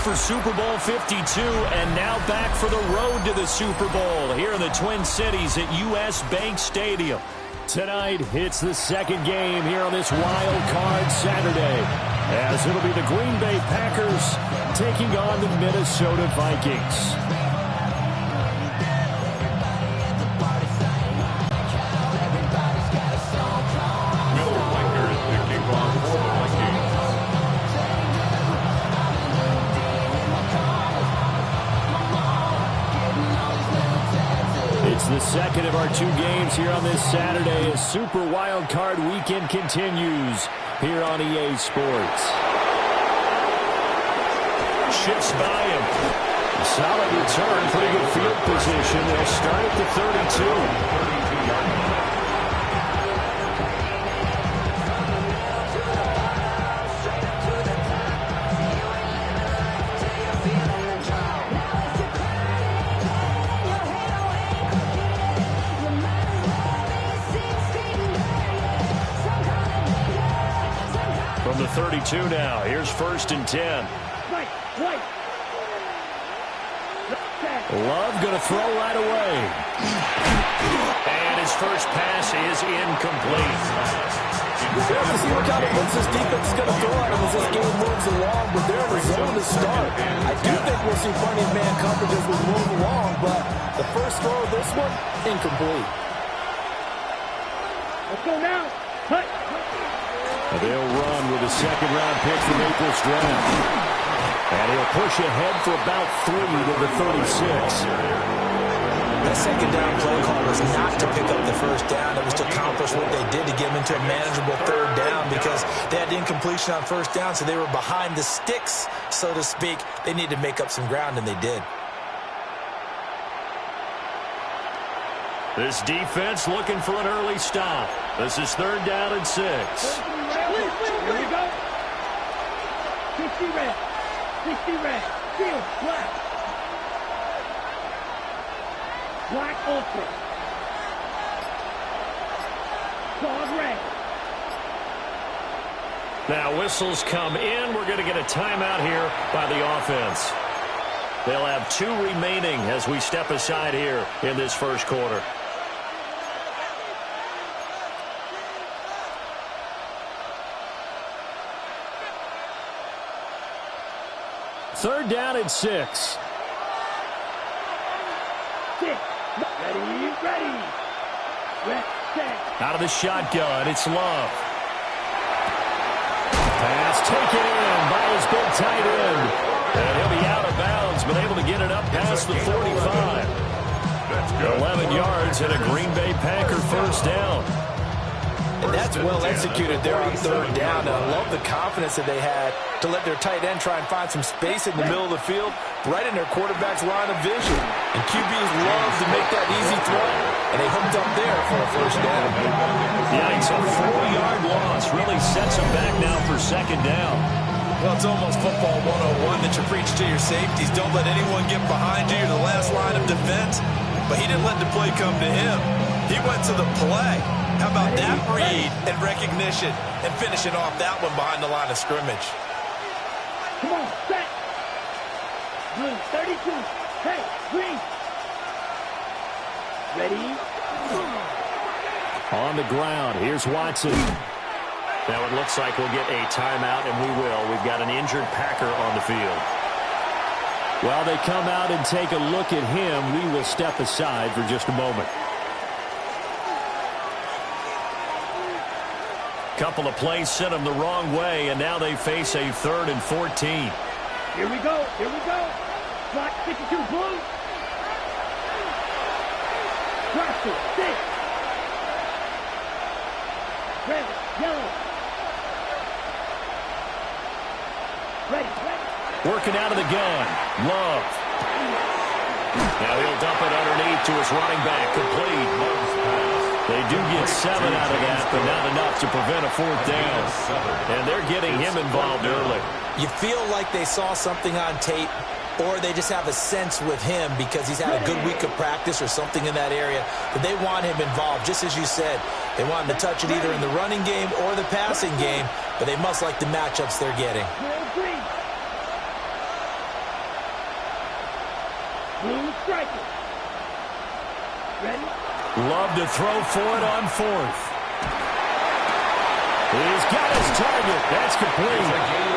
for Super Bowl 52, and now back for the road to the Super Bowl here in the Twin Cities at U.S. Bank Stadium. Tonight, it's the second game here on this Wild Card Saturday, as it'll be the Green Bay Packers taking on the Minnesota Vikings. It's the second of our two games here on this Saturday as Super Wild Card Weekend continues here on EA Sports. Shifts by him. Solid return, pretty good field position. They'll start at the 32. From the 32 now, here's 1st and 10. Love going to throw right away. And his first pass is incomplete. We'll have to see what kind of blitz this defense is going to throw at him as this game moves along, but they're in the zone to start. I do think we'll see plenty of man coverage as we move along, but the first throw of this one, incomplete. Let's go now. Cut. They'll run with a second-round pick from April's draft. And he'll push ahead for about 3 to the 36. That second down play call was not to pick up the first down. It was to accomplish what they did to get them into a manageable third down because they had incompletion on first down, so they were behind the sticks, so to speak. They needed to make up some ground, and they did. This defense looking for an early stop. This is 3rd down and 6. Here we go. 60 red. 60 red. Field black. Black ultra. Dog red. Now whistles come in. We're going to get a timeout here by the offense. They'll have 2 remaining as we step aside here in this first quarter. Third down and 6. Ready. Out of the shotgun, it's Love. Pass taken in by his big tight end. And he'll be out of bounds, but able to get it up past the 45. 11 yards and a Green Bay Packer first down. And that's well executed there on 3rd down. And I love the confidence that they had to let their tight end try and find some space in the middle of the field, right in their quarterback's line of vision. And QBs love to make that easy throw, and they hooked up there for a first down. Yikes, a 4-yard loss really sets them back now for 2nd down. Well, it's almost football 101 that you preach to your safeties. Don't let anyone get behind you. You're the last line of defense. But he didn't let the play come to him. He went to the play. How about that read and recognition and finishing off that one behind the line of scrimmage? Come on, set. Blue, 32. Hey, green. Ready. On the ground, here's Watson. Now it looks like we'll get a timeout, and we will. We've got an injured Packer on the field. While they come out and take a look at him, we will step aside for just a moment. Couple of plays sent them the wrong way, and now they face a 3rd and 14. Here we go. Black 52 blue. Cross it, 6. Red, yellow. Ready. Working out of the gun. Love. Now he'll dump it underneath to his running back. Complete. They do get 7 out of that, but not enough to prevent a 4th down. And they're getting him involved early. You feel like they saw something on tape, or they just have a sense with him because he's had a good week of practice or something in that area, but they want him involved. Just as you said, they want him to touch it either in the running game or the passing game, but they must like the matchups they're getting. Blue striker. Ready? Love to throw for it on fourth. He's got his target. That's complete.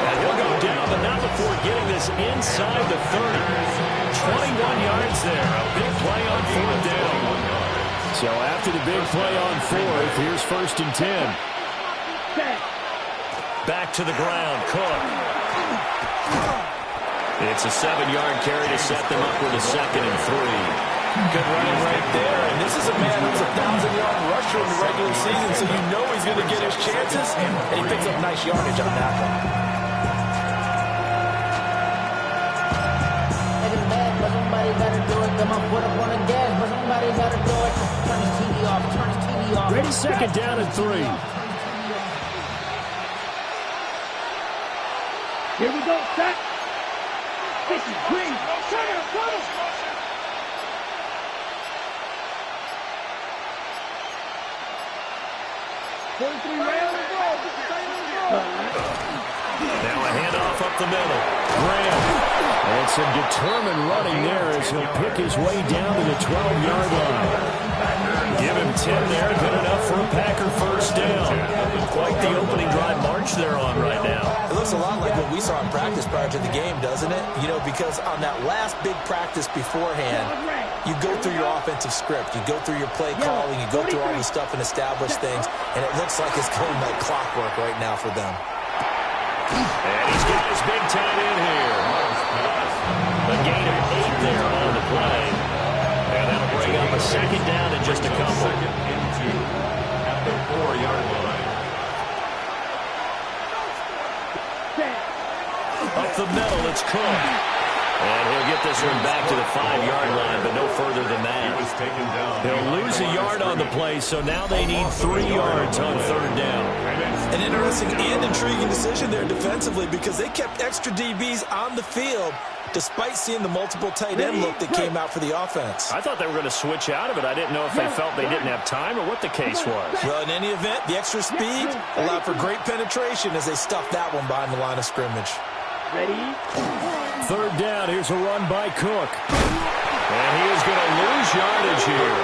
And he'll go down, but not before getting this inside the 30. 21 yards there. A big play on fourth down. So after the big play on fourth, here's 1st and 10. Back to the ground, Cook. It's a 7-yard carry to set them up with a 2nd and 3. Good running right there. And this is a man who's a 1,000-yard rusher in the regular season, so you know he's going to get his chances, and he picks up nice yardage on that one. Somebody gotta do it. Come on, put up on the gas, but somebody gotta do it. Turn his TV off. Turn his TV off. Ready, 2nd down and 3. Here we go, set. This is green. Come on. 43 round and roll. Now a handoff up the middle. Graham. And some determined running there as he'll pick his way down to the 12-yard line. Give him 10 there. Good enough for a Packer 1st down. Quite the opening drive march they're on right now. It looks a lot like what we saw in practice prior to the game, doesn't it? You know, because on that last big practice beforehand, you go through your offensive script. You go through your play calling. You go through all the stuff and establish things. And it looks like it's going like clockwork right now for them. And he's got his big tight end here. A gain of 8 there on the play. And that'll bring up a 2nd down and just a couple. 2nd and 2 at the 4-yard line. Up the middle, it's Cook. And he'll get this one back to the 5-yard line, but no further than that. He'll lose a yard on the play, so now they need 3 yards on 3rd down. An interesting and intriguing decision there defensively because they kept extra DBs on the field despite seeing the multiple tight end look that came out for the offense. I thought they were going to switch out of it. I didn't know if they felt they didn't have time or what the case was. Well, in any event, the extra speed allowed for great penetration as they stuffed that one behind the line of scrimmage. Ready? 3rd down. Here's a run by Cook. And he is going to lose yardage here.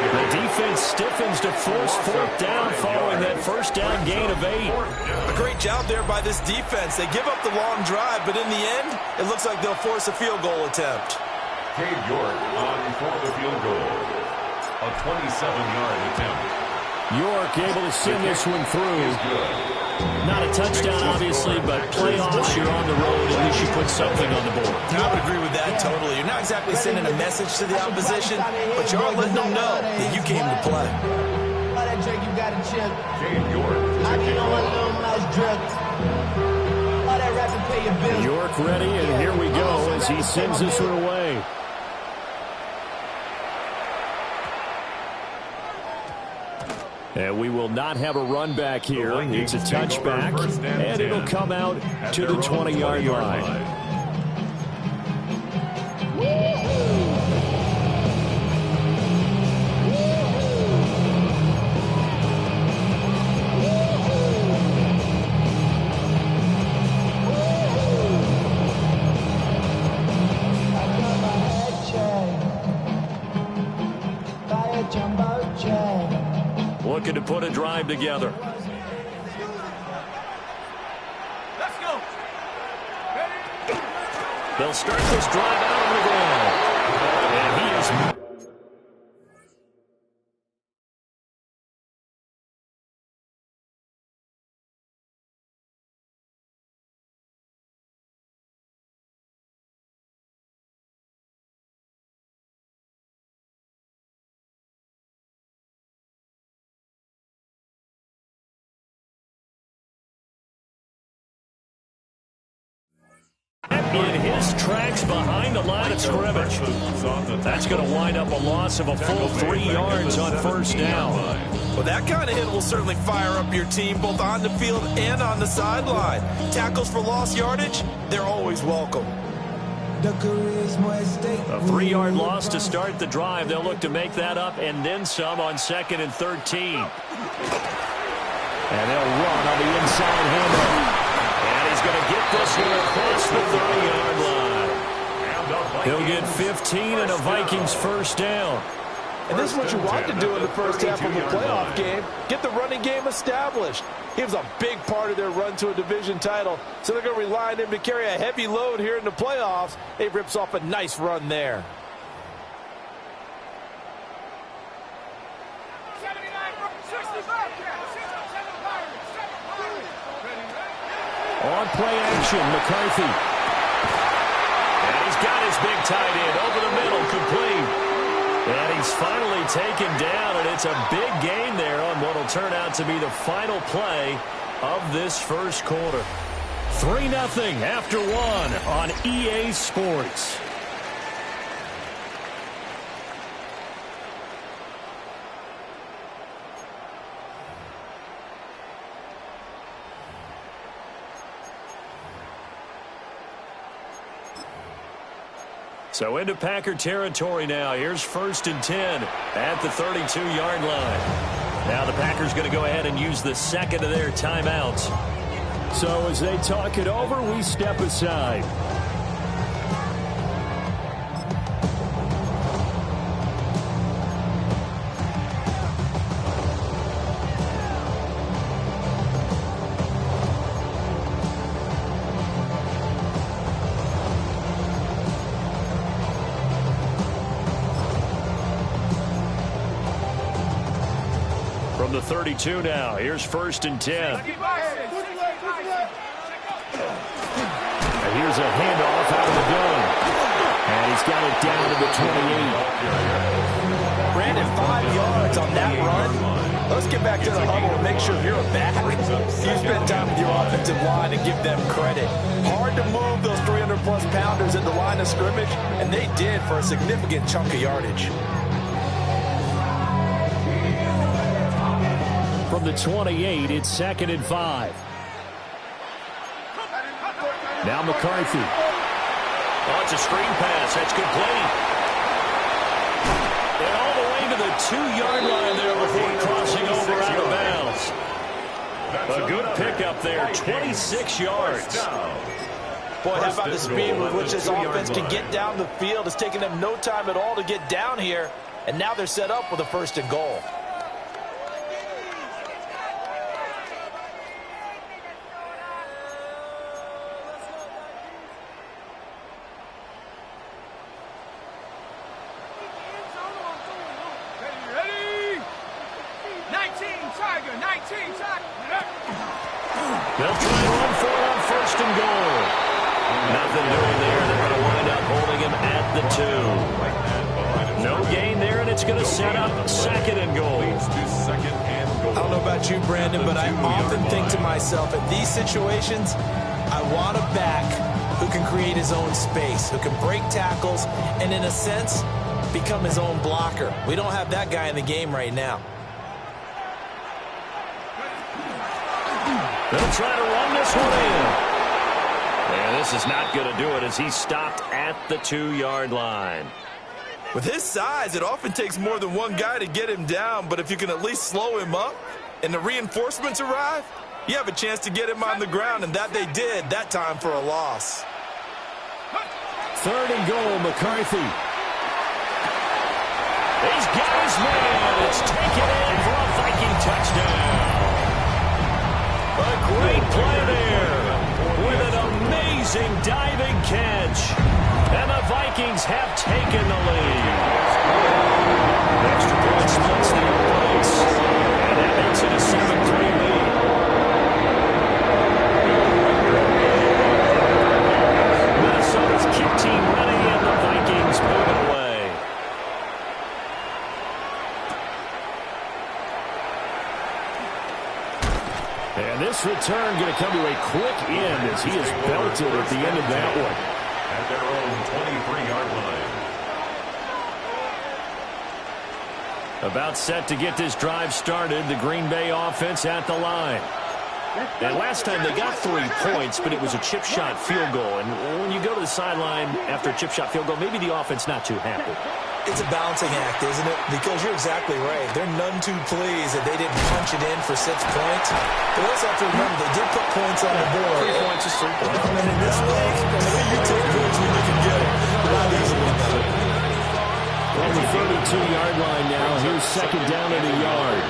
The defense stiffens to force 4th down following that 1st down gain of 8. A great job there by this defense. They give up the long drive, but in the end, it looks like they'll force a field goal attempt. Cade York on for the field goal. A 27-yard attempt. York able to send this one through. Not a touchdown, obviously, but playoffs, you're on the road. At least you put something on the board. I would agree with that totally. You're not exactly sending a message to the opposition, but you're letting them know that you came to play. Cade York. York ready, and here we go as he sends this one away. And we will not have a run back here. It's a touchback, and it'll come out to the 20-yard line. Looking to put a drive together. Let's go. They'll start this drive out on the ground. And he is... in his tracks behind the line of scrimmage. That's going to wind up a loss of a full 3 yards on 1st down. Well, that kind of hit will certainly fire up your team both on the field and on the sideline. Tackles for lost yardage, they're always welcome. A 3-yard loss to start the drive. They'll look to make that up and then some on 2nd and 13. And they'll run on the inside handoff. And he's going to get this here across the 30-yard line. He'll get 15 and a Vikings first down. And this is what you want to do in the first half of a playoff game. Get the running game established. He was a big part of their run to a division title, so they're going to rely on him to carry a heavy load here in the playoffs. He rips off a nice run there. On play action, McCarthy. And he's got his big tight end over the middle, complete. And he's finally taken down, and it's a big gain there on what will turn out to be the final play of this first quarter. 3-0 after one on EA Sports. So into Packer territory now. Here's 1st and 10 at the 32-yard line. Now the Packers going to go ahead and use the second of their timeouts. So as they talk it over, we step aside. From the 32 now, here's 1st and 10. And here's a handoff out of the gun. And he's got it down to the 28. Brandon, 5 yards on that run. Let's get back to the huddle and make sure you're a back. You spend time with your offensive line and give them credit. Hard to move those 300-plus pounders at the line of scrimmage, and they did for a significant chunk of yardage. From the 28, it's 2nd and 5. Now McCarthy. Oh, it's a screen pass. That's complete. And all the way to the 2-yard line there before crossing over out of bounds. A good pickup there, 26 yards. Boy, how about the speed with which this offense can get down the field? It's taken them no time at all to get down here, and now they're set up with a 1st and goal. They'll try to run for it on 1st and goal. Nothing doing there. They're going to wind up holding him at the 2. No gain there, and it's going to set up 2nd and goal. I don't know about you, Brandon, but I often think to myself, in these situations, I want a back who can create his own space, who can break tackles, and in a sense, become his own blocker. We don't have that guy in the game right now. They'll try to run this one in. And this is not going to do it as he's stopped at the 2-yard line. With his size, it often takes more than one guy to get him down, but if you can at least slow him up and the reinforcements arrive, you have a chance to get him on the ground, and that they did that time for a loss. 3rd and goal, McCarthy. He's got his man. It's taken in for a Viking touchdown. A great play there with an amazing diving catch. And the Vikings have taken the lead. Extra point splits the points. And that makes it a 7-3 lead. Minnesota's kick team ready, and the Vikings move it away. And this return going to come to a quick end as he is belted at the end of that one. At their own 23-yard line. About set to get this drive started, the Green Bay offense at the line. And last time they got 3 points, but it was a chip shot field goal. And when you go to the sideline after a chip shot field goal, maybe the offense not too happy. It's a balancing act, isn't it? Because you're exactly right. They're none too pleased that they didn't punch it in for 6 points. But also have to remember, they did put points on the board. 3 points is 3 points. And in this league, you take points when you can get them. Not easily. second down and a yard.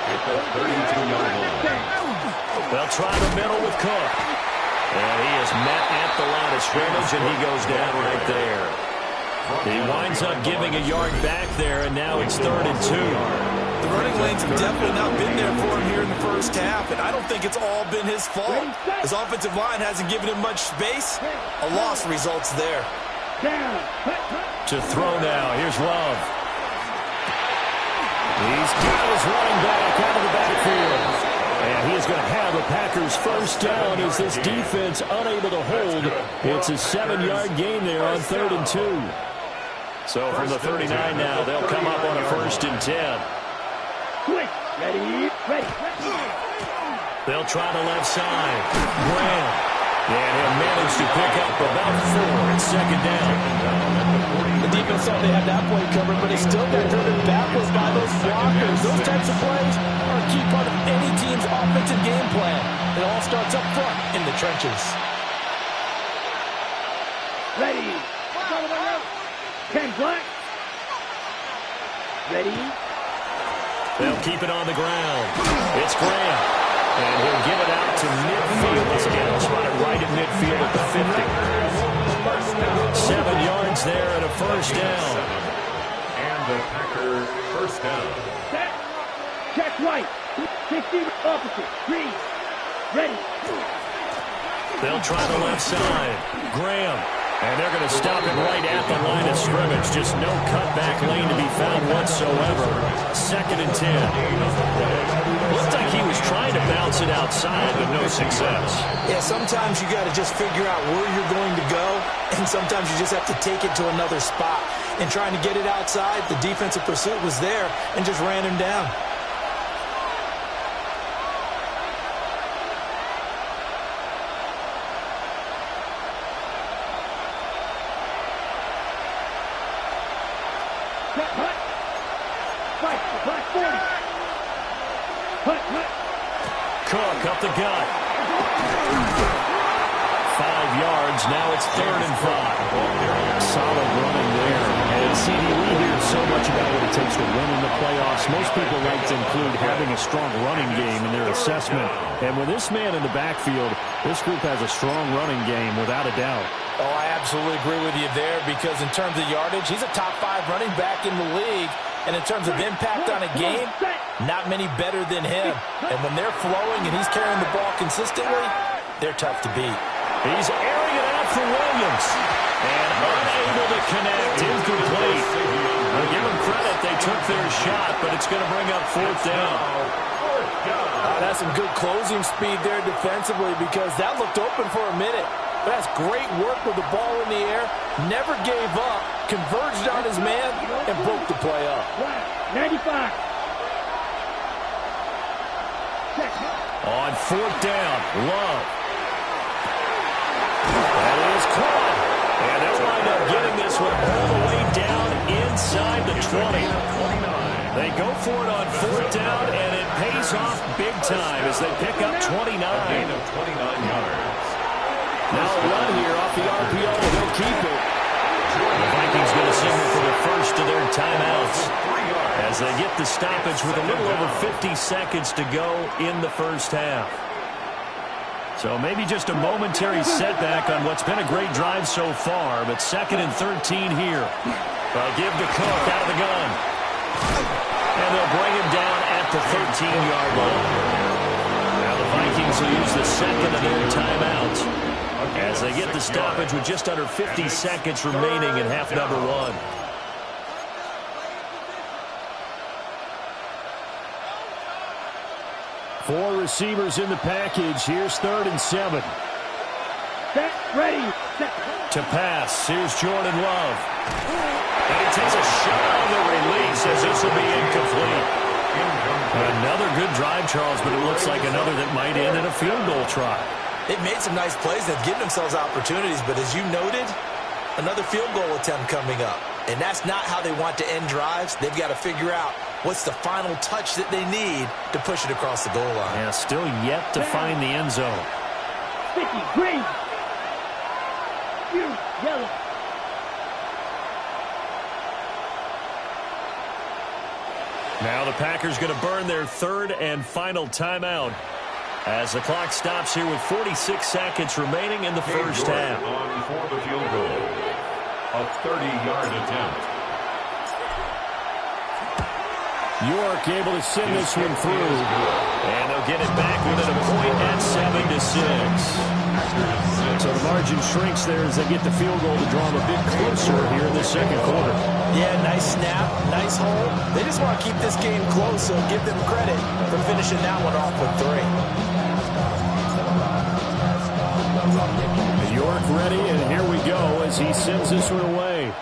At the 32-yard line. They'll try the middle with Cook. And he is met at the line of scrimmage, and he goes down right there. He winds up giving a yard back there, and now it's 3rd and 2. The running lanes have definitely not been there for him here in the first half, and I don't think it's all been his fault. His offensive line hasn't given him much space. A loss results there. To throw now. Here's Love. He's got his running back out of the backfield. And he is going to have a Packers first down as this defense unable to hold. It's a 7-yard gain there on 3rd and 2. So from the 39 now, they'll come up on a 1st and 10. Ready. They'll try the left side. Graham. And he'll manage to pick up about 4 at 2nd down. The defense thought they had that play covered, but they still got driven backwards by those blockers. Those types of plays are a key part of any team's offensive game plan. It all starts up front in the trenches. Ready. Ken Black. Ready. They'll keep it on the ground. It's Graham. And he'll give it out to midfield. Once again, he'll spot it right at midfield at the 50. 7 yards there and a first down. And the Packer first down. Set. Check right. 60 opposite. Green. Ready. They'll try the left side. Graham. And they're going to stop it right at the line of scrimmage. Just no cutback lane to be found whatsoever. 2nd and 10. Looked like he was trying to bounce it outside, but no success. Yeah, sometimes you got to just figure out where you're going to go, and sometimes you just have to take it to another spot. And trying to get it outside, the defensive pursuit was there and just ran him down. Cook up the gut. 5 yards. Now it's 3rd and 5. Solid running there. And CD, we hear so much about what it takes to win in the playoffs. Most people like to include having a strong running game in their assessment. And with this man in the backfield, this group has a strong running game without a doubt. Oh, I absolutely agree with you there, because in terms of yardage, he's a top 5 running back in the league. And in terms of impact on a game, not many better than him. And when they're flowing and he's carrying the ball consistently, they're tough to beat. He's airing it out for Williams. And unable to connect. Incomplete. Well, give them credit. They took their shot, but it's going to bring up 4th down. That's some good closing speed there defensively, because that looked open for a minute. But that's great work with the ball in the air. Never gave up. Converged on his man and broke the play up. 95. On 4th down, Love. That is caught. And they'll wind up getting this one all the way down inside the 20. They go for it on 4th down, and it pays off big time as they pick up 29. Gain of 29 yards. Now a run here off the RPO. They'll keep it. The Vikings going to signal for the first of their timeouts as they get the stoppage with a little over 50 seconds to go in the first half. So maybe just a momentary setback on what's been a great drive so far, but 2nd and 13 here. They'll give to Cook out of the gun. And they'll bring him down at the 13-yard line. Now the Vikings will use the second of their timeouts as they get the stoppage with just under 50 seconds remaining in half number 1. Four receivers in the package. Here's 3rd and 7. Set, ready, set. To pass. Here's Jordan Love. And he takes a shot on the release as this will be incomplete. Another good drive, Charles, but it looks like another that might end in a field goal try. They've made some nice plays. They've given themselves opportunities, but as you noted, another field goal attempt coming up. And that's not how they want to end drives. They've got to figure out what's the final touch that they need to push it across the goal line. Yeah, still yet to find the end zone. Sticky, green. You, yellow. Now the Packers going to burn their third and final timeout as the clock stops here with 46 seconds remaining in the first half. On for the field goal. A 30-yard attempt. York able to send this one through. And they'll get it back within a point at 7-6. So the margin shrinks there as they get the field goal to draw them a bit closer here in the second quarter. Yeah, nice snap, nice hole. They just want to keep this game close, so give them credit for finishing that one off with 3. York ready, and here we go as he sends this one away.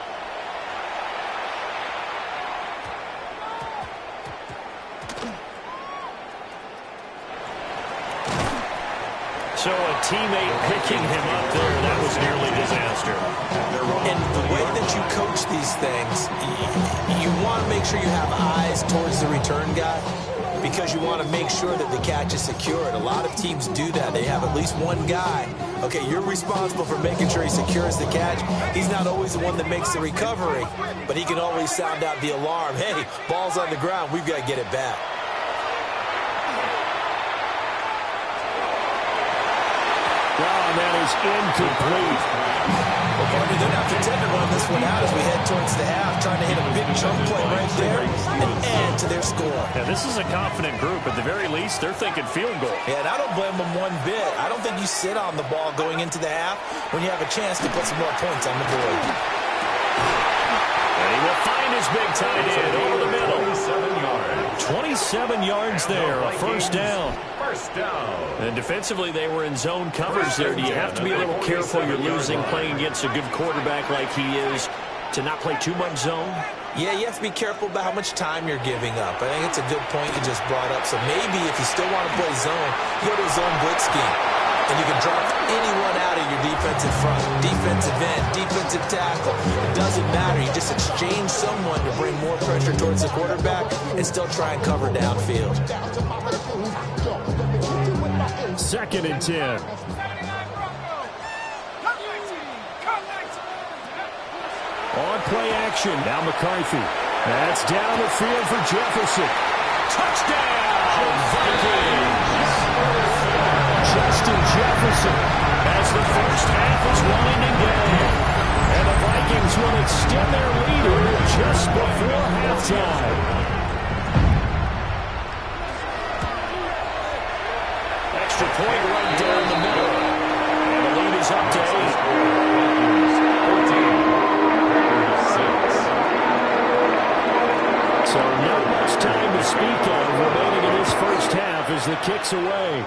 So a teammate picking him up there, that was nearly disaster. And the way that you coach these things, you want to make sure you have eyes towards the return guy because you want to make sure that the catch is secured. A lot of teams do that. They have at least one guy. Okay, you're responsible for making sure he secures the catch. He's not always the one that makes the recovery, but he can always sound out the alarm. Hey, ball's on the ground. We've got to get it back. That is incomplete. Well, partner, they're not content to run this one out as we head towards the half, trying to hit a big jump play right there and add to their score. Yeah, this is a confident group. At the very least, they're thinking field goal. Yeah, and I don't blame them one bit. I don't think you sit on the ball going into the half when you have a chance to put some more points on the board. And he will find his big tight end over the middle. 27 yards there, a first down. And defensively, they were in zone coverage there. Do you have to be a little careful? You're losing playing against a good quarterback like he is to not play too much zone? Yeah, you have to be careful about how much time you're giving up. I think it's a good point you just brought up. So maybe if you still want to play zone, you go to a zone blitz scheme. And you can drop anyone out of your defensive front, defensive end, defensive tackle. It doesn't matter. You just exchange someone to bring more pressure towards the quarterback and still try and cover downfield. 2nd and 10. On play action. Now McCarthy. That's down the field for Jefferson. Touchdown, Vikings! Justin Jefferson as the first half is winding down. And the Vikings will extend their lead here just before halftime. Extra point right down the middle. And the lead is up to 8. So not much time to speak of remaining in this first half as the kick's away.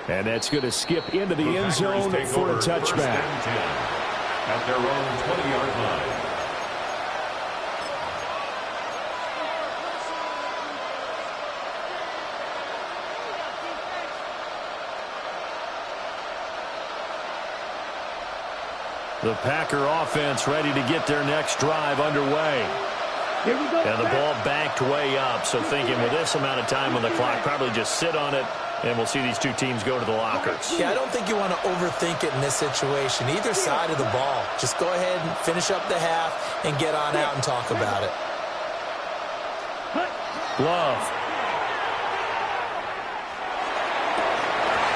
And that's going to skip into the end zone for a touchback. At their own 20-yard line. The Packer offense ready to get their next drive underway. Here we go. And the ball backed way up, so thinking with this amount of time on the clock, probably just sit on it, and we'll see these two teams go to the lockers. Yeah, I don't think you want to overthink it in this situation. Either side of the ball. Just go ahead and finish up the half and get on out and talk about it. Love.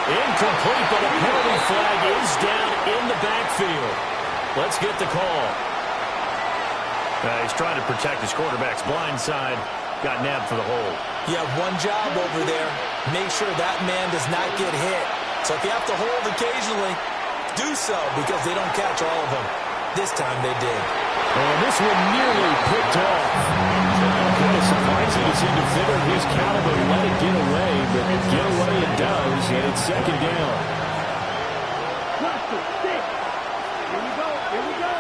Incomplete, but a penalty flag is down in the backfield. Let's get the call. He's trying to protect his quarterback's blind side. Got nabbed for the hold. You have one job over there. Make sure that man does not get hit. So if you have to hold occasionally, do so because they don't catch all of them. This time they did. And this one nearly picked off. Kind of surprising to see defender of his caliber let it get away, but get away it does, and it's second down. Here we go. Here we go.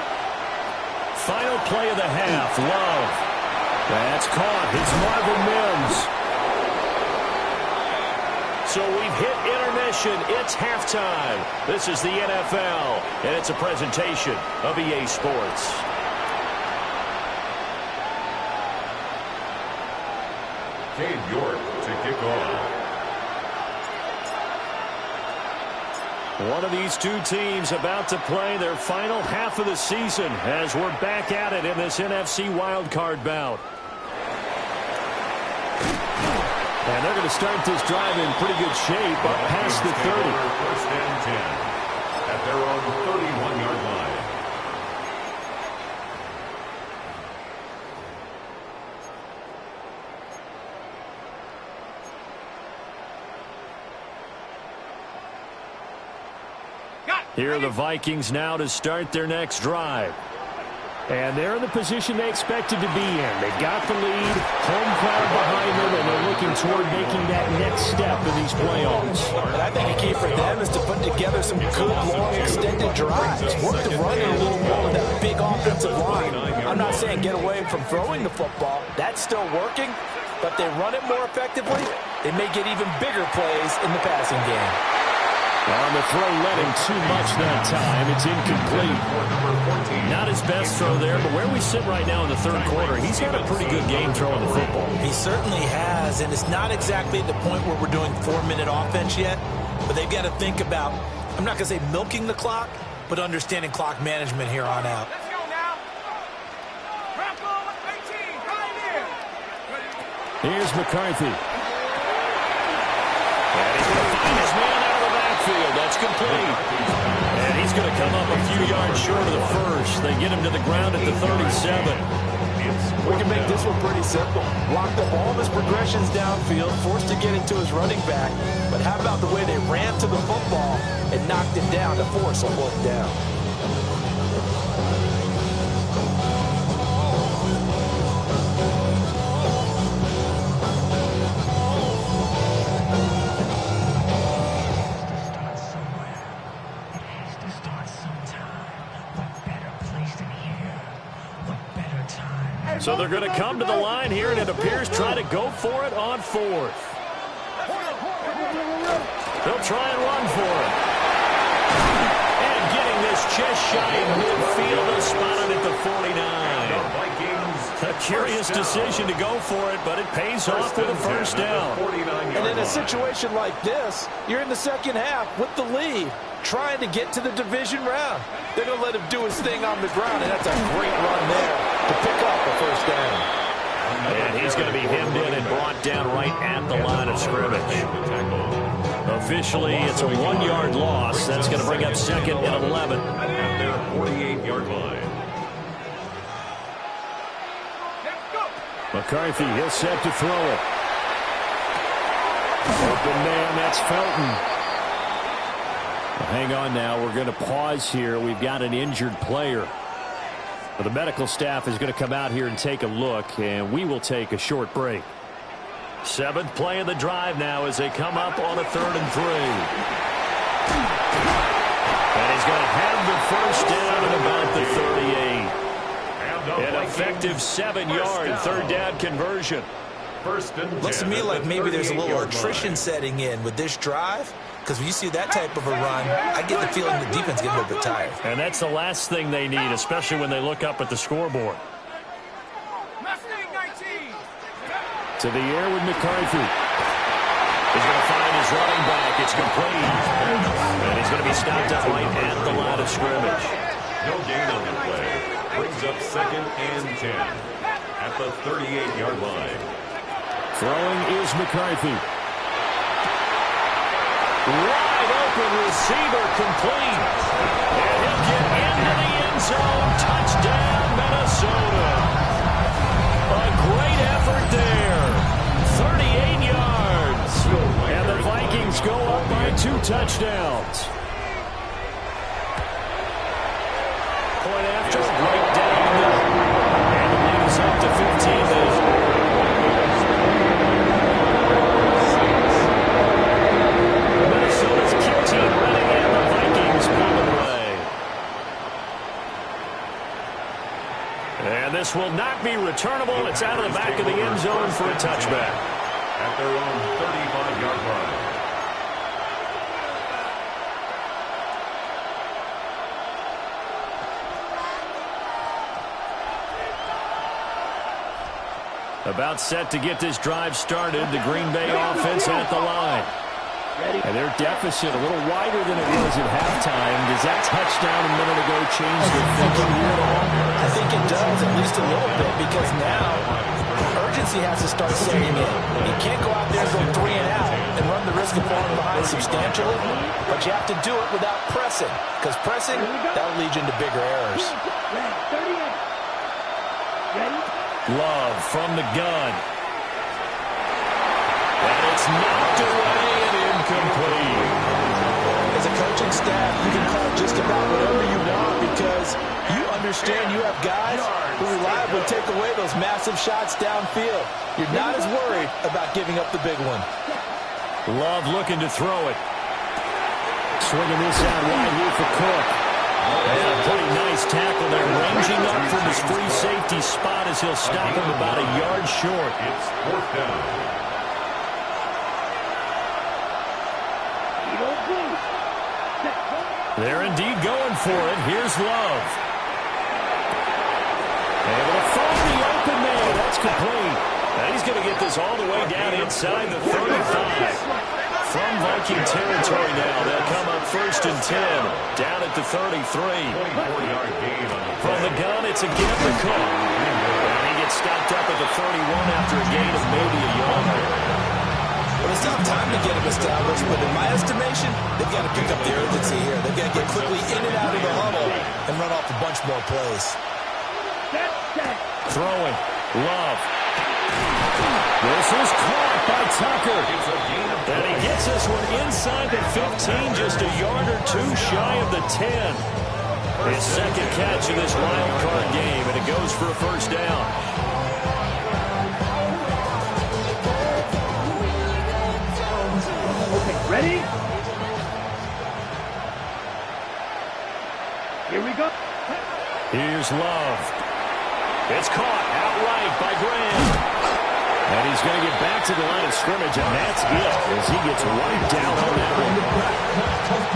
Final play of the half. Love. That's caught. It's Marvin Mims. So we've hit intermission. It's halftime. This is the NFL, and it's a presentation of EA Sports. Cade York to kick off. One of these two teams about to play their final half of the season as we're back at it in this NFC wildcard bout. And they're going to start this drive in pretty good shape up past the 30. First and 10 at their own 31-yard line. Here are the Vikings now to start their next drive. And they're in the position they expected to be in. They got the lead, home crowd behind them, and they're looking toward making that next step in these playoffs. And I think a key for them is to put together some good, long, extended drives. Work the run in a little more with that big offensive line. I'm not saying get away from throwing the football. That's still working. But they run it more effectively, they may get even bigger plays in the passing game. On the throw, led him too much that time. It's incomplete. Not his best throw there, but where we sit right now in the third quarter, he's had a pretty good game throwing the football. He certainly has, and it's not exactly at the point where we're doing 4-minute offense yet, but they've got to think about, I'm not going to say milking the clock, but understanding clock management here on out. Let's go now. Rambo, 18, right here. Here's McCarthy. And he's going to find his man out of the backfield. That's complete. And he's going to come up a few yards short of the first. They get him to the ground at the 37. We can make this one pretty simple. Block up all of his progressions downfield, forced to get into his running back. But how about the way they ran to the football and knocked him down to force a fourth down? So they're going to come to the line here, and it appears try to go for it on fourth. They'll try and run for it. And getting this just shy of midfield is spotted at the 49. A curious decision to go for it, but it pays off with a first down. And in a situation like this, you're in the second half with the lead, trying to get to the division round. They're going to let him do his thing on the ground, and that's a great run there to pick up a first down. And he's going to be hemmed in and brought down right at the line of scrimmage. Officially, it's a 1-yard loss. That's going to bring up second and 11. At their 48-yard line. McCarthy is set to throw it. Open man, that's Felton. Hang on now. We're going to pause here. We've got an injured player. Well, the medical staff is going to come out here and take a look, and we will take a short break. Seventh play of the drive now as they come up on a 3rd and 3. And he's going to have the first down at about the 38. An effective 7-yard 3rd down conversion. Looks to me like maybe there's a little attrition setting in with this drive. Because when you see that type of a run, I get the feeling the defense gets a little bit tired. And that's the last thing they need, especially when they look up at the scoreboard. To the air with McCarthy. He's going to find his running back. It's complete. And he's going to be stopped up right at the line of scrimmage. No gain on the play. Brings up 2nd and 10 at the 38-yard line. Throwing is McCarthy. Wide open receiver complete. And he'll get into the end zone. Touchdown, Minnesota. A great effort there. 38 yards. And the Vikings go up by 2 touchdowns. Point after, right down the middle. And the lead is up to 15 now. Minnesota's kick team running in, the Vikings pull it away. And this will not be returnable. It's out of the back of the end zone for a touchback. At their own 35-yard line. About set to get this drive started. The Green Bay offense at the line. And their deficit a little wider than it was at halftime. Does that touchdown a minute ago change their thinking here at all? I think it does, at least a little bit, because now urgency has to start setting in. You can't go out there and go 3 and out and run the risk of falling behind substantially, but you have to do it without pressing, because pressing, that'll lead you into bigger errors. Love from the gun. And it's knocked away and incomplete. As a coaching staff, you can call just about whatever you want because you understand you have guys who reliably take away those massive shots downfield. You're not as worried about giving up the big one. Love looking to throw it. Swinging this out wide here for Cook. And a pretty nice tackle there, ranging up from his free safety spot as he'll stop him about a yard short. It's 4th down. They're indeed going for it. Here's Love. Able to find the open man. That's complete. And he's going to get this all the way down inside the 35. From Viking territory now, they'll come up 1st and 10. Down at the 33. From the gun, it's again for Cook. And he gets stopped up at the 31 after a gain of maybe a yard. Well, it's not time to get them established, but in my estimation, they've got to pick up the urgency here. They've got to get quickly in and out of the huddle and run off a bunch more plays. Throwing. Love. This is caught by Tucker. And he gets this one inside the 15, just a yard or two shy of the 10. His second catch in this wild card game, and it goes for a 1st down. Ready? Here we go. Here's Love. It's caught outright by Graham. And he's going to get back to the line of scrimmage, and that's it as he gets wiped out on that one.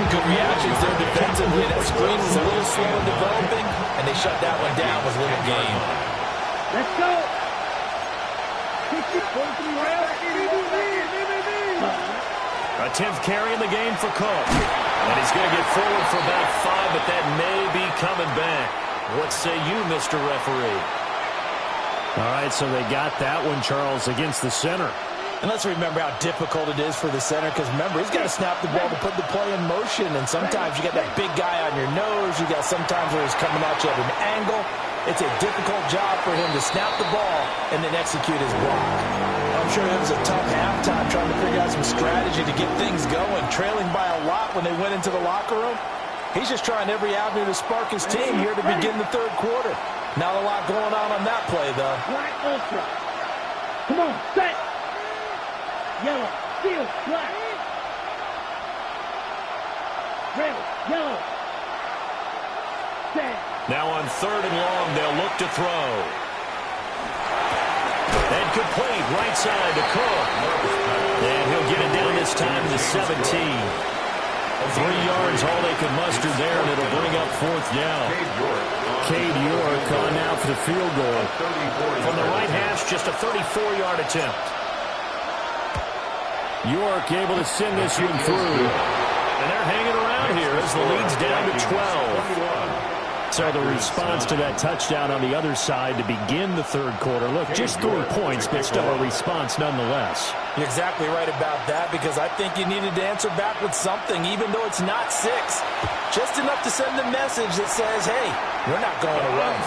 Good reactions there defensively. That screen was a little slow in developing, and they shut that one down with little gain. Let's go. A 10th carry in the game for Cook. And he's going to get forward for about 5, but that may be coming back. What say you, Mr. Referee? All right, so they got that one, Charles, against the center. And let's remember how difficult it is for the center, because remember, he's got to snap the ball to put the play in motion, and sometimes you got that big guy on your nose. You got sometimes where he's coming at you at an angle. It's a difficult job for him to snap the ball and then execute his block. I'm sure it was a tough halftime trying to figure out some strategy to get things going, trailing by a lot when they went into the locker room. He's just trying every avenue to spark his team here to begin the 3rd quarter. Not a lot going on that play, though. Black ultra. Come on, set. Yellow, steel, black. Red, yellow. Set. Now on 3rd and long, they'll look to throw. And complete, right side to Cook. And he'll get it down this time to 17. 3 yards, all they can muster there, and it'll bring up 4th down. Cade York on now for the field goal. From the right hash, just a 34-yard attempt. York able to send this one through. And they're hanging around here as the lead's down to 12. So the response to that touchdown on the other side to begin the 3rd quarter. Look, just 3 points, but still a response nonetheless. You're exactly right about that, because I think you needed to answer back with something, even though it's not 6. Just enough to send a message that says, hey, we're not going to run.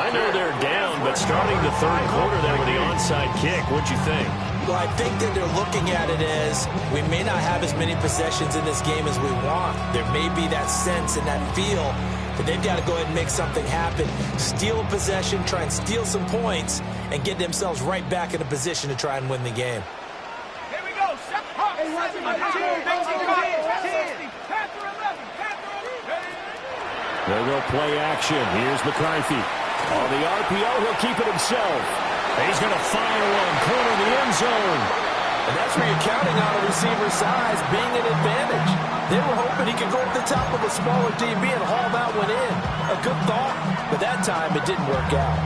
I know they're down, but starting the 3rd quarter there with the onside kick, what'd you think? Well, I think that they're looking at it as we may not have as many possessions in this game as we want. There may be that sense and that feel that they've got to go ahead and make something happen, steal a possession, try and steal some points, and get themselves right back in a position to try and win the game. Here we go. There go play action. Here's McCarthy. On the RPO, he'll keep it himself. He's going to fire one, corner the end zone. And that's where you're counting on a receiver's size being an advantage. They were hoping he could go up the top of a smaller DB and haul that one in. A good thought, but that time it didn't work out.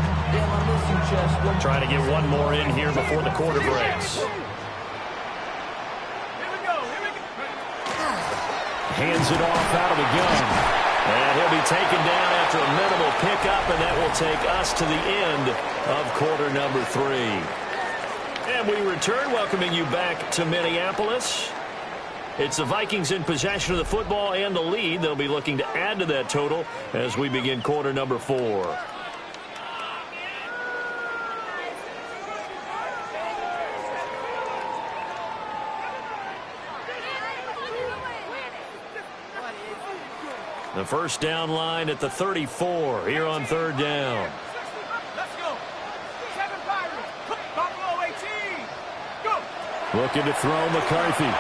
Trying to get one more in here before the quarter breaks. Here we go. hands it off out of the gun. And he'll be taken down after a minimal pickup, and that will take us to the end of quarter number 3. And we return, welcoming you back to Minneapolis. It's the Vikings in possession of the football and the lead. They'll be looking to add to that total as we begin quarter number 4. The first down line at the 34 here on third down. Let's go. 7 Pirates. Buffalo 18. Go. Looking to throw McCarthy.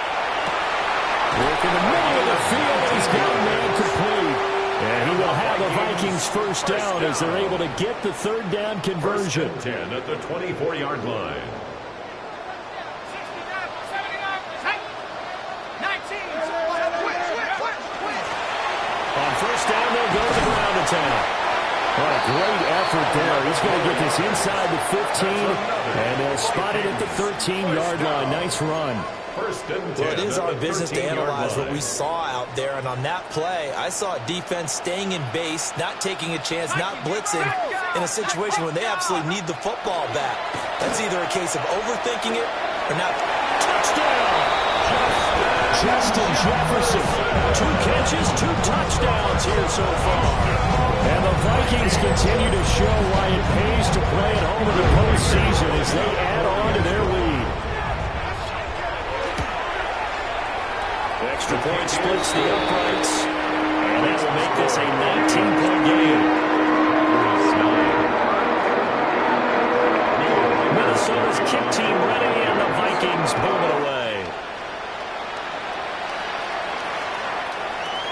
Look in the middle of the field. He's got a man complete. And he will have a Vikings first down as they're able to get the third down conversion. 10 at the 24-yard line. 69, 19. On first down, they'll go to the ground attack. What a great effort there. He's going to get this inside the 15, and they'll spot it at the 13-yard line. Nice run. Well, it is our business to analyze what we saw out there, and on that play, I saw a defense staying in base, not taking a chance, not blitzing in a situation when they absolutely need the football back. That's either a case of overthinking it or not. Touchdown! Justin Jefferson. 2 catches, 2 touchdowns here so far. And the Vikings continue to show why it pays to play at home in the postseason as they add on to their lead. Extra point splits the uprights, and that will make this a 19-point game. Minnesota's kick team ready, and the Vikings boom it away.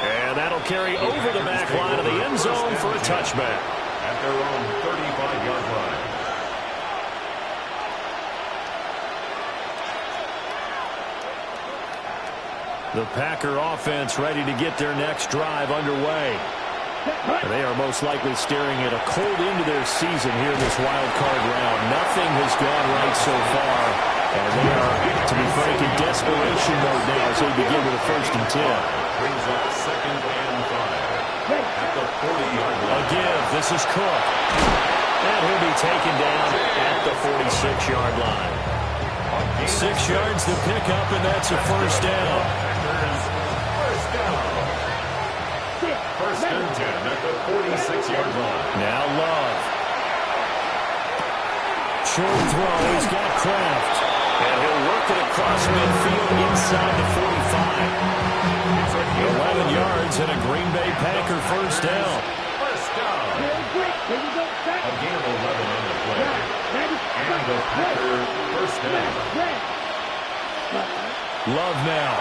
And that'll carry over the back line of the end zone for a touchback. At their own 35-yard line. The Packer offense ready to get their next drive underway. They are most likely staring at a cold end to their season here in this wild card round. Nothing has gone right so far, and they are, to be frank, in desperation mode now as they begin with a 1st and 10. Brings up 2nd and 5 at the 40-yard line. Again, this is Cook. And he'll be taken down at the 46-yard line. 6 yards to pick up, and that's a first down. First down. 1st and 10 at the 46-yard line. Now Love. Short throw. He's got Kraft. And he'll work it across midfield inside the 45. 11 yards and a Green Bay Packer first down. First down. A gain of 11 on the play. And the Packer first down. Love now.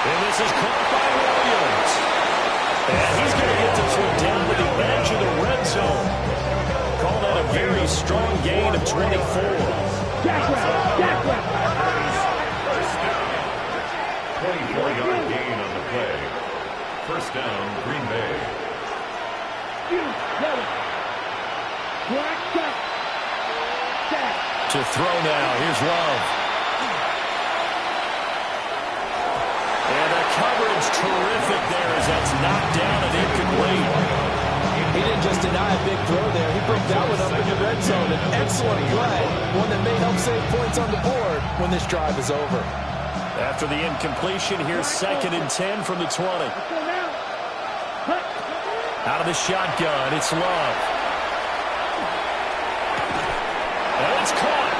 And this is caught by Williams. And he's going to get this one down to the edge of the red zone. Call that a very strong gain of 24. First down. 24-yard gain on the play. First down, Green Bay. To throw now. Here's Love. And the coverage terrific there as that's knocked down and incomplete. He didn't just deny a big throw there. He broke that one up in the red zone. An excellent play, one that may help save points on the board when this drive is over. After the incompletion, here's 2nd and 10 from the 20. Out of the shotgun, it's Love. And it's caught.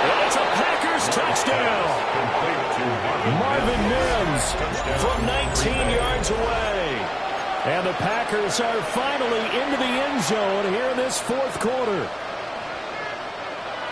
And it's a Packers touchdown. Marvin Mims from 19 yards away. And the Packers are finally into the end zone here in this 4th quarter.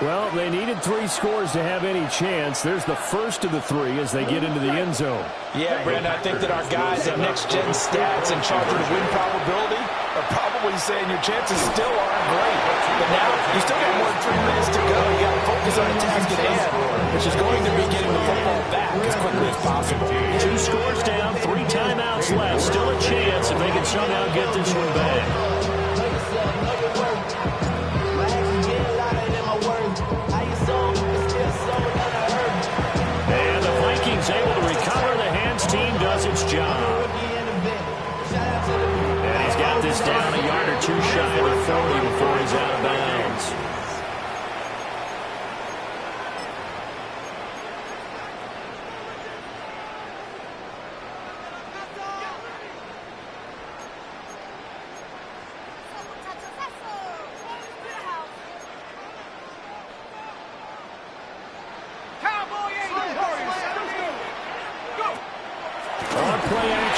Well, they needed 3 scores to have any chance. There's the first of the 3 as they get into the end zone. Yeah, Brandon, I think that our guys at Next Gen Stats in charge of the win probability are probably saying your chances still aren't great. But now, you still got more than 3 minutes to go. You got to focus on the task at hand, which is going to be getting the football back as quickly as possible. 2 scores down, 3 timeouts left. Still a chance if they can somehow get this one back. And the Vikings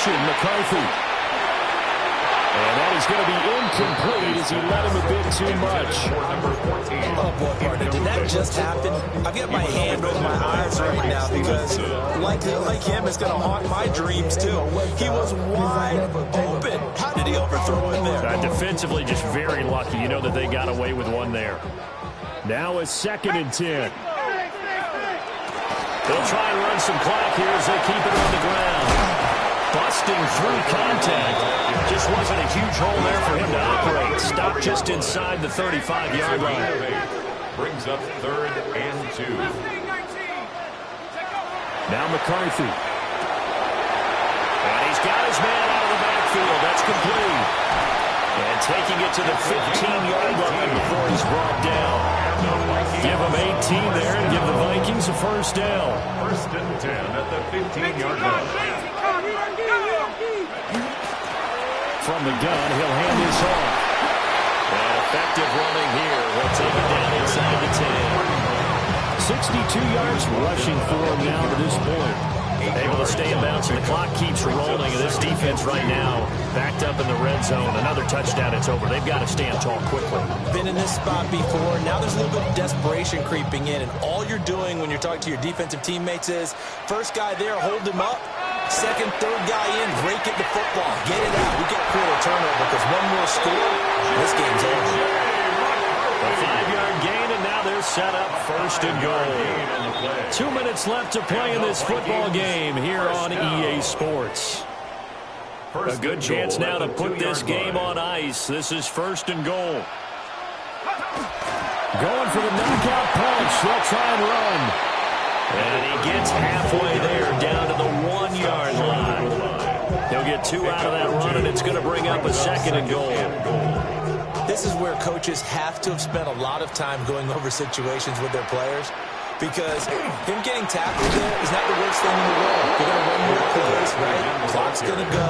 action, McCarthy. And that is going to be incomplete as he let him a bit too much. Oh, boy, partner, did that just happen? I've got my hand over my eyes right now because, like him, it's going to haunt my dreams, too. He was wide open. How did he overthrow him there? Defensively, just very lucky. You know that they got away with one there. Now a 2nd and 10. They'll try and run some clock here as they keep it on the ground. Busting through contact. Just wasn't a huge hole there for him to operate. Stopped just inside the 35-yard line. Brings up 3rd and 2. Now McCarthy. And he's got his man out of the backfield. That's complete. And taking it to the 15-yard line before he's brought down. Give him 18 there and give the Vikings a first down. 1st and 10 at the 15-yard line. From the gun, he'll hand this off. And effective running here. He'll take it down inside the 10. 62 yards rushing for him now to this point. Able to stay in bounds, and the clock keeps rolling. And this defense right now backed up in the red zone. Another touchdown, it's over. They've got to stand tall quickly. Been in this spot before. Now there's a little bit of desperation creeping in. And all you're doing when you're talking to your defensive teammates is, first guy there, hold him up. Second, third guy in, break it to football. Get it out. We get clear a turnover because one more score, this game's over. A 5-yard gain, and now they're set up 1st and goal. 2 minutes left to play in this football game here on EA Sports. A good chance now to put this game on ice. This is 1st and goal. Going for the knockout punch. They'll try and run. And he gets halfway there, down to the 1-yard line. He'll get 2 out of that run, and it's going to bring up a 2nd and goal. This is where coaches have to have spent a lot of time going over situations with their players, because him getting tackled there is not the worst thing in the world. They're going to run more plays, right? Clock's going to go.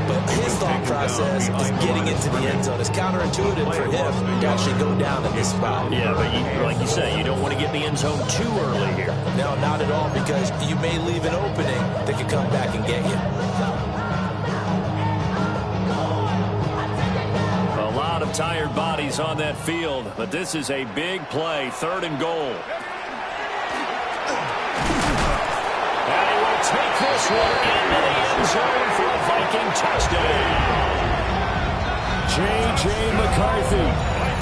But his thought process is getting into the end zone. It's counterintuitive for him to actually go down in this spot. Yeah, but like you say, you don't want to get in the end zone too early here. No, not at all, because you may leave an opening that could come back and get you. A lot of tired bodies on that field, but this is a big play, 3rd and goal. And he will take this one into the end zone for a Viking touchdown. J.J. McCarthy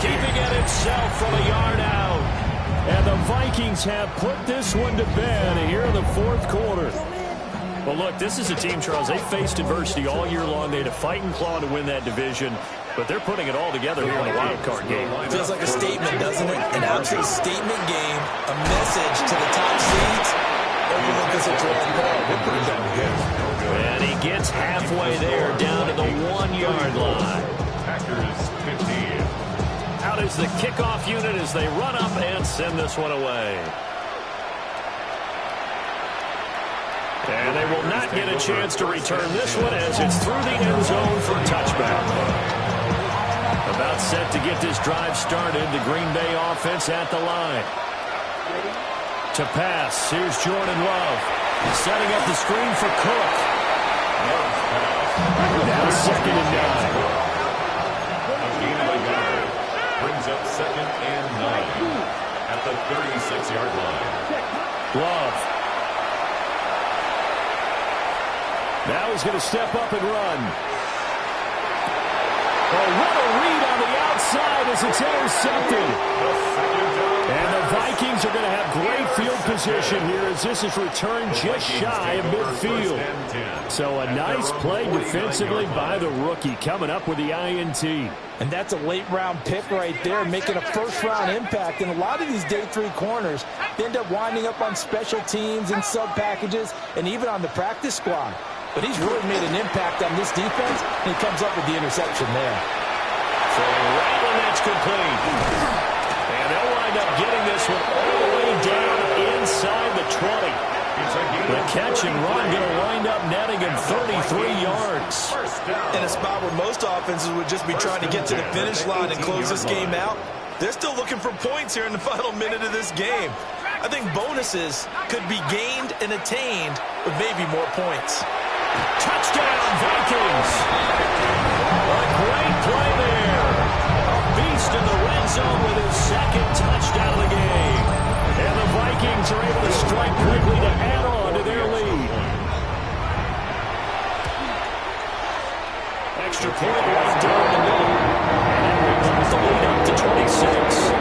keeping it himself from a yard out. And the Vikings have put this one to bed here in the 4th quarter. Well, look, this is a team, Charles, they faced adversity all year long. They had to fight and claw to win that division, but they're putting it all together here in the wild card game. Feels like a statement, doesn't it? An absolute statement game, a message to the top seeds. Overlook this at Jerome Bell. We're pretty darn good. And he gets halfway there, down to the 1-yard line. Packers 15. Out is the kickoff unit as they run up and send this one away. And they will not get a chance to return this one as it's through the end zone for a touchback. About set to get this drive started. The Green Bay offense at the line. To pass. Here's Jordan Love. Setting up the screen for Cook. Now 2nd and 9. A gain of a yard. Brings up 2nd and 9 at the 36-yard line. Love. Now he's going to step up and run. Oh, what a read on the outside as it's intercepted. And the Vikings are going to have great field position here as this is returned just shy of midfield. So a nice play defensively by the rookie coming up with the INT. And that's a late-round pick right there, making a first-round impact. And a lot of these day 3 corners end up winding up on special teams and sub-packages and even on the practice squad. But he's really made an impact on this defense, and he comes up with the interception there. So right when that's complete. And they'll wind up getting this one all the way down inside the 20. The catch and run going to wind up netting him 33 yards. In a spot where most offenses would just be trying to get to the finish line and close this game out, they're still looking for points here in the final minute of this game. I think bonuses could be gained and attained with maybe more points. Touchdown, Vikings. A great play there. A beast in the red zone with his second touchdown of the game. And the Vikings are able to strike quickly to add on to their lead. Extra point right down the middle. And that brings the lead up to 26.